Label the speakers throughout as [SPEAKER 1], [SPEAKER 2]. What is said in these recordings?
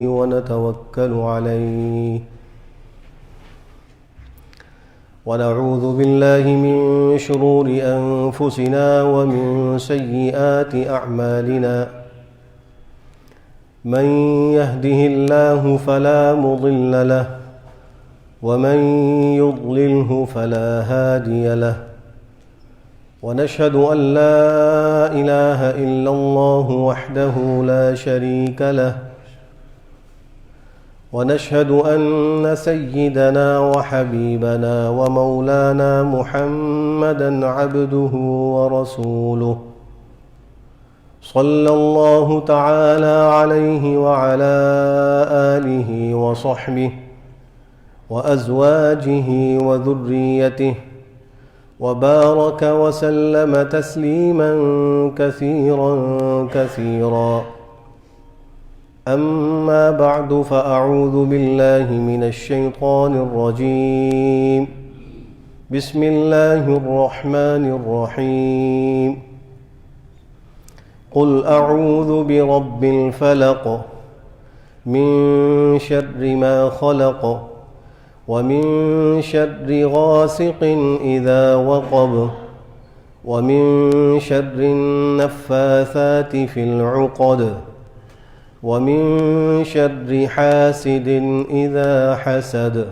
[SPEAKER 1] ونتوكل عليه ونعوذ بالله من شرور أنفسنا ومن سيئات أعمالنا من يهده الله فلا مضل له ومن يضلله فلا هادي له ونشهد أن لا إله إلا الله وحده لا شريك له ونشهد أن سيدنا وحبيبنا ومولانا محمدًا عبده ورسوله صلى الله تعالى عليه وعلى آله وصحبه وأزواجه وذريته وبارك وسلم تسليمًا كثيرًا كثيرًا. أما بعد فأعوذ بالله من الشيطان الرجيم. بسم الله الرحمن الرحيم. قل أعوذ برب الفلق من شر ما خلق ومن شر غاسق إذا وقب ومن شر النفاثات في العقد ومن شر حاسد إذا حسد.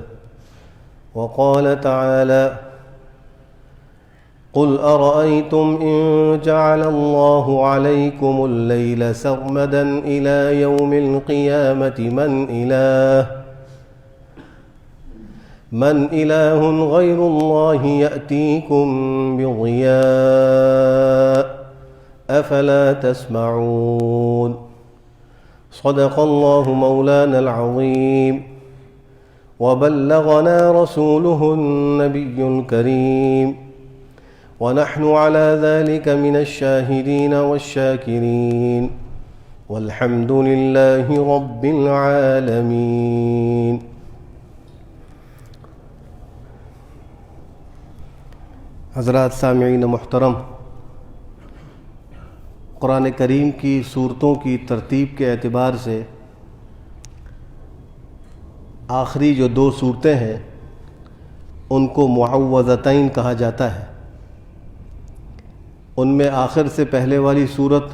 [SPEAKER 1] وقال تعالى: قل أرأيتم إن جعل الله عليكم الليل سرمدا إلى يوم القيامة من إله غير الله يأتيكم بضياء أفلا تسمعون. صدق الله مولانا العظيم وبلغنا رسوله النبي الكريم ونحن على ذلك من الشاهدين والشاكرين والحمد لله رب العالمين. حضرات سامعین محترم، قرآن کریم کی صورتوں کی ترتیب کے اعتبار سے آخری جو دو صورتیں ہیں ان کو معوذتین کہا جاتا ہے. ان میں آخر سے پہلے والی صورت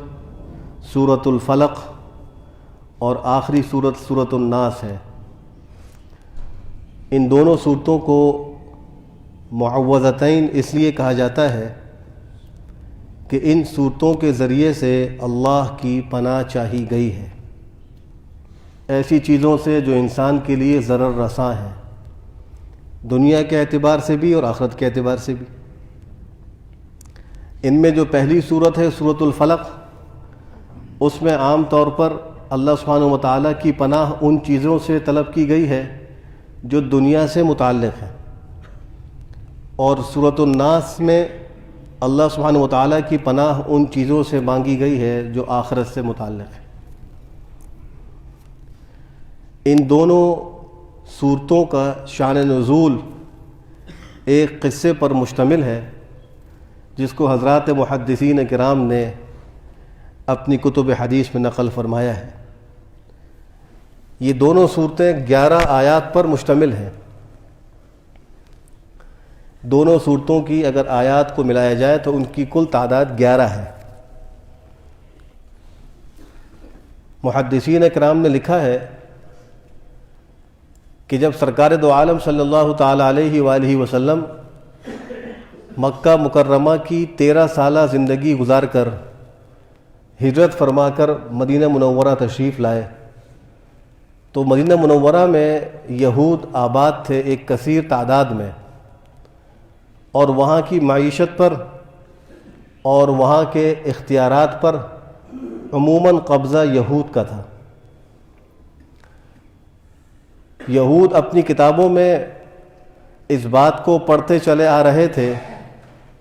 [SPEAKER 1] سورۃ الفلق اور آخری صورت سورۃ الناس ہے. ان دونوں صورتوں کو معوذتین اس لیے کہا جاتا ہے کہ ان صورتوں کے ذریعے سے اللہ کی پناہ چاہی گئی ہے ایسی چیزوں سے جو انسان کے لیے ضرر رساں ہیں، دنیا کے اعتبار سے بھی اور آخرت کے اعتبار سے بھی. ان میں جو پہلی صورت ہے سورۃ الفلق، اس میں عام طور پر اللہ سبحانہ و تعالیٰ کی پناہ ان چیزوں سے طلب کی گئی ہے جو دنیا سے متعلق ہیں، اور سورۃ الناس میں اللہ سبحانہ و تعالیٰ کی پناہ ان چیزوں سے مانگی گئی ہے جو آخرت سے متعلق ہے. ان دونوں صورتوں کا شان نزول ایک قصے پر مشتمل ہے جس کو حضرات محدثین کرام نے اپنی کتب حدیث میں نقل فرمایا ہے. یہ دونوں صورتیں 11 آیات پر مشتمل ہیں. دونوں صورتوں کی اگر آیات کو ملایا جائے تو ان کی کل تعداد 11 ہے. محدثین کرام نے لکھا ہے کہ جب سرکار دو عالم صلی اللہ تعالی علیہ وآلہ وسلم مکہ مکرمہ کی 13 سالہ زندگی گزار کر ہجرت فرما کر مدینہ منورہ تشریف لائے تو مدینہ منورہ میں یہود آباد تھے ایک کثیر تعداد میں، اور وہاں کی معیشت پر اور وہاں کے اختیارات پر عموماً قبضہ یہود کا تھا. یہود اپنی کتابوں میں اس بات کو پڑھتے چلے آ رہے تھے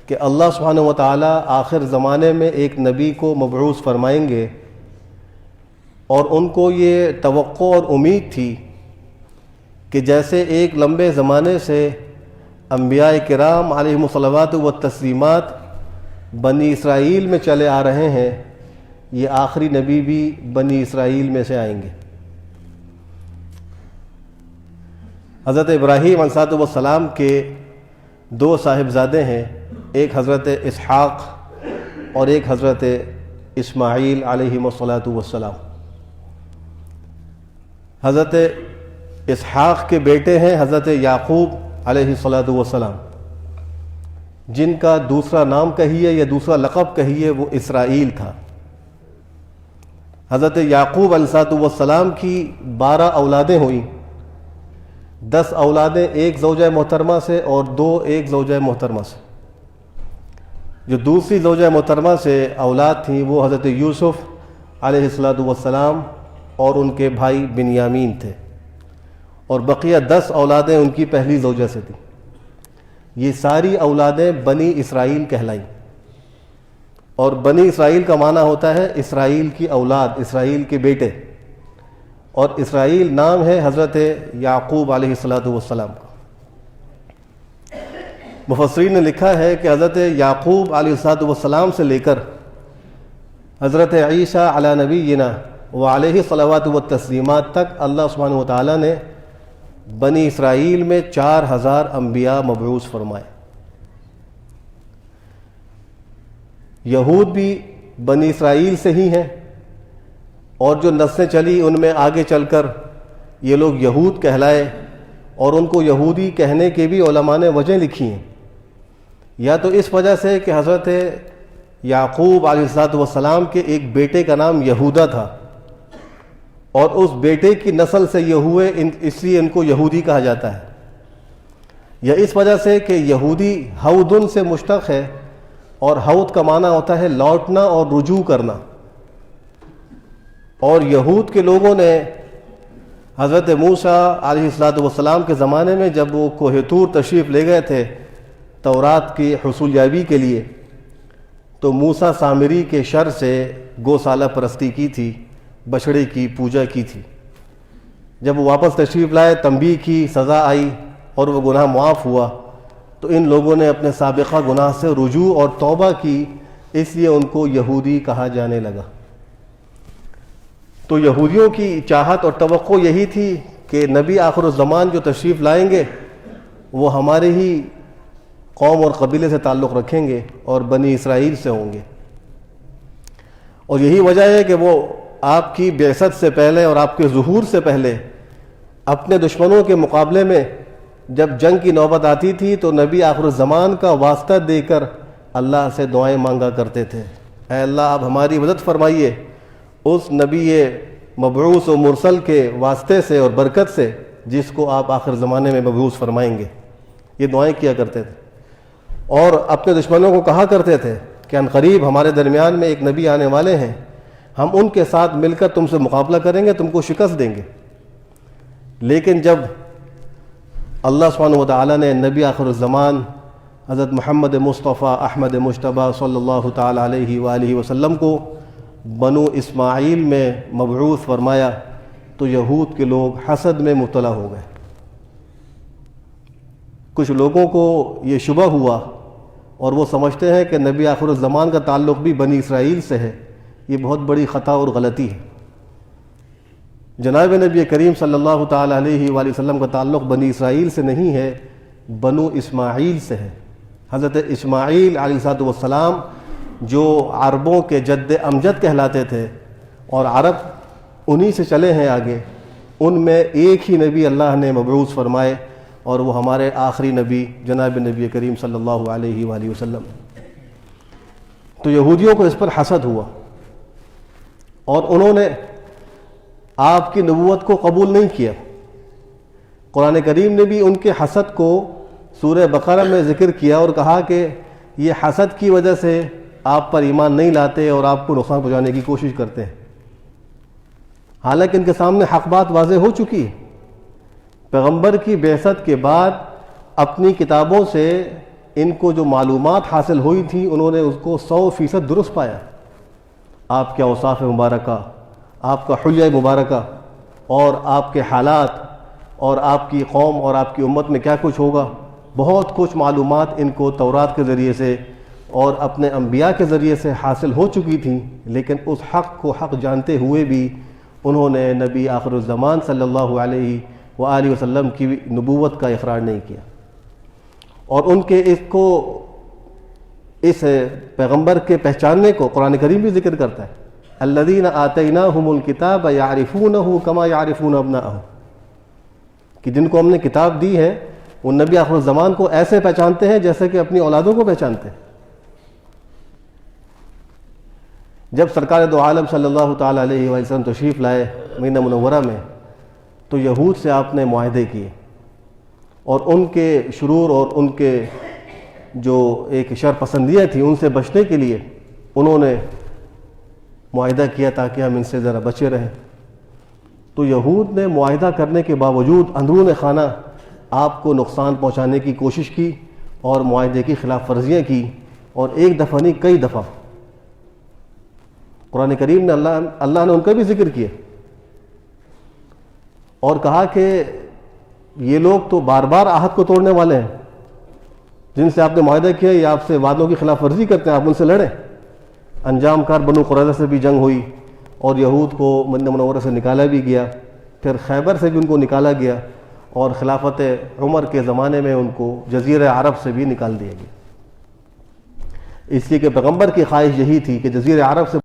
[SPEAKER 1] کہ اللہ سبحانہ و تعالیٰ آخر زمانے میں ایک نبی کو مبعوث فرمائیں گے، اور ان کو یہ توقع اور امید تھی کہ جیسے ایک لمبے زمانے سے انبیاء کرام علیہم الصلوات والتسلیمات بنی اسرائیل میں چلے آ رہے ہیں، یہ آخری نبی بھی بنی اسرائیل میں سے آئیں گے. حضرت ابراہیم علیہ السلام کے دو صاحبزادے ہیں، ایک حضرت اسحاق اور ایک حضرت اسماعیل علیہم السلام۔ حضرت اسحاق کے بیٹے ہیں حضرت یعقوب علیہ السلام، جن کا دوسرا نام کہیے یا دوسرا لقب کہیے وہ اسرائیل تھا۔ حضرت یعقوب علیہ السلام کی 12 اولادیں ہوئیں، 10 اولادیں ایک زوجہ محترمہ سے اور 2 ایک زوجہ محترمہ سے۔ جو دوسری زوجہ محترمہ سے اولاد تھیں وہ حضرت یوسف علیہ السلام اور ان کے بھائی بنیامین تھے، اور بقیہ 10 اولادیں ان کی پہلی زوجہ سے تھیں۔ یہ ساری اولادیں بنی اسرائیل کہلائیں، اور بنی اسرائیل کا معنی ہوتا ہے اسرائیل کی اولاد، اسرائیل کے بیٹے، اور اسرائیل نام ہے حضرت یعقوب علیہ السلام کا۔ مفسرین نے لکھا ہے کہ حضرت یعقوب علیہ السلام سے لے کر حضرت عیسیٰ علی نبینا وعلیہ الصلوات والتسلیمات تک اللہ سبحانہ وتعالیٰ نے بنی اسرائیل میں 4000 انبیاء مبعوث فرمائے۔ یہود بھی بنی اسرائیل سے ہی ہیں، اور جو نسلیں چلی ان میں آگے چل کر یہ لوگ یہود کہلائے، اور ان کو یہودی کہنے کے بھی علماء نے وجہ لکھی ہیں، یا تو اس وجہ سے کہ حضرت یعقوب علیہ السلام کے ایک بیٹے کا نام یہودا تھا، اور اس بیٹے کی نسل سے یہ ہوئے، اس لیے ان کو یہودی کہا جاتا ہے، یا اس وجہ سے کہ یہودی ہودن سے مشتق ہے، اور ہود کا معنی ہوتا ہے لوٹنا اور رجوع کرنا، اور یہود کے لوگوں نے حضرت موسیٰ علیہ السلام کے زمانے میں جب وہ کوہ طور تشریف لے گئے تھے تورات کی حصول یابی کے لیے، تو موسیٰ سامری کے شر سے گوسالہ پرستی کی تھی، بچڑے کی پوجا کی تھی۔ جب وہ واپس تشریف لائے، تنبیہ کی، سزا آئی اور وہ گناہ معاف ہوا، تو ان لوگوں نے اپنے سابقہ گناہ سے رجوع اور توبہ کی، اس لیے ان کو یہودی کہا جانے لگا۔ تو یہودیوں کی چاہت اور توقع یہی تھی کہ نبی آخر الزمان جو تشریف لائیں گے وہ ہمارے ہی قوم اور قبیلے سے تعلق رکھیں گے اور بنی اسرائیل سے ہوں گے، اور یہی وجہ ہے کہ وہ آپ کی بعثت سے پہلے اور آپ کے ظہور سے پہلے اپنے دشمنوں کے مقابلے میں جب جنگ کی نوبت آتی تھی تو نبی آخر الزمان کا واسطہ دے کر اللہ سے دعائیں مانگا کرتے تھے، اے اللہ آپ ہماری مدد فرمائیے اس نبی مبعوث و مرسل کے واسطے سے اور برکت سے جس کو آپ آخر زمانے میں مبعوث فرمائیں گے۔ یہ دعائیں کیا کرتے تھے، اور اپنے دشمنوں کو کہا کرتے تھے کہ ان قریب ہمارے درمیان میں ایک نبی آنے والے ہیں، ہم ان کے ساتھ مل کر تم سے مقابلہ کریں گے، تم کو شکست دیں گے۔ لیکن جب اللہ سبحانہ وتعالی نے نبی آخر الزمان حضرت محمد مصطفیٰ احمد مجتبیٰ صلی اللہ تعالی علیہ وآلہ وسلم کو بنو اسماعیل میں مبعوث فرمایا تو یہود کے لوگ حسد میں مبتلا ہو گئے۔ کچھ لوگوں کو یہ شبہ ہوا اور وہ سمجھتے ہیں کہ نبی آخر الزمان کا تعلق بھی بنی اسرائیل سے ہے۔ یہ بہت بڑی خطا اور غلطی ہے۔ جناب نبی کریم صلی اللہ تعالی علیہ وآلہ وسلم کا تعلق بنی اسرائیل سے نہیں ہے، بنو اسماعیل سے ہے۔ حضرت اسماعیل علیہ السلام جو عربوں کے جد امجد کہلاتے تھے، اور عرب انہی سے چلے ہیں آگے، ان میں ایک ہی نبی اللہ نے مبعوث فرمائے، اور وہ ہمارے آخری نبی جناب نبی کریم صلی اللہ علیہ وآلہ وسلم۔ تو یہودیوں کو اس پر حسد ہوا، اور انہوں نے آپ کی نبوت کو قبول نہیں کیا۔ قرآن کریم نے بھی ان کے حسد کو سورہ بقرہ میں ذکر کیا اور کہا کہ یہ حسد کی وجہ سے آپ پر ایمان نہیں لاتے اور آپ کو نقصان پہنچانے کی کوشش کرتے ہیں، حالانکہ ان کے سامنے حق بات واضح ہو چکی ہے۔ پیغمبر کی بعثت کے بعد اپنی کتابوں سے ان کو جو معلومات حاصل ہوئی تھیں انہوں نے اس کو 100% درست پایا۔ آپ کے اوصاف مبارکہ، آپ کا حلیہ مبارکہ، اور آپ کے حالات، اور آپ کی قوم اور آپ کی امت میں کیا کچھ ہوگا، بہت کچھ معلومات ان کو تورات کے ذریعے سے اور اپنے انبیاء کے ذریعے سے حاصل ہو چکی تھیں، لیکن اس حق کو حق جانتے ہوئے بھی انہوں نے نبی آخر الزمان صلی اللہ علیہ وآلہ وسلم کی نبوت کا اقرار نہیں کیا، اور ان کے اس پیغمبر کے پہچاننے کو قرآن کریم بھی ذکر کرتا ہے، الذین آتیناہم الکتاب یعرفونہ کما یعرفون ابناءہم، کہ جن کو ہم نے کتاب دی ہے وہ نبی آخر الزمان کو ایسے پہچانتے ہیں جیسے کہ اپنی اولادوں کو پہچانتے ہیں۔ جب سرکار دو عالم صلی اللہ تعالیٰ علیہ وآلہ وسلم تشریف لائے مدینہ منورہ میں، تو یہود سے آپ نے معاہدے کیے، اور ان کے شرور اور ان کے جو ایک شر پسندیاں تھیں ان سے بچنے کے لیے انہوں نے معاہدہ کیا تاکہ ہم ان سے ذرا بچے رہیں۔ تو یہود نے معاہدہ کرنے کے باوجود اندرون خانہ آپ کو نقصان پہنچانے کی کوشش کی اور معاہدے کی خلاف ورزیاں کی، اور ایک دفعہ نہیں کئی دفعہ قرآن کریم نے اللہ نے ان کا بھی ذکر کیا اور کہا کہ یہ لوگ تو بار بار عہد کو توڑنے والے ہیں، جن سے آپ نے معاہدہ کیا یہ آپ سے وعدوں کی خلاف ورزی کرتے ہیں، آپ ان سے لڑیں۔ انجام کار بنو قریظہ سے بھی جنگ ہوئی اور یہود کو مدینہ منورہ سے نکالا بھی گیا، پھر خیبر سے بھی ان کو نکالا گیا، اور خلافت عمر کے زمانے میں ان کو جزیرہ عرب سے بھی نکال دیا گیا، اس لیے کہ پیغمبر کی خواہش یہی تھی کہ جزیرہ عرب سے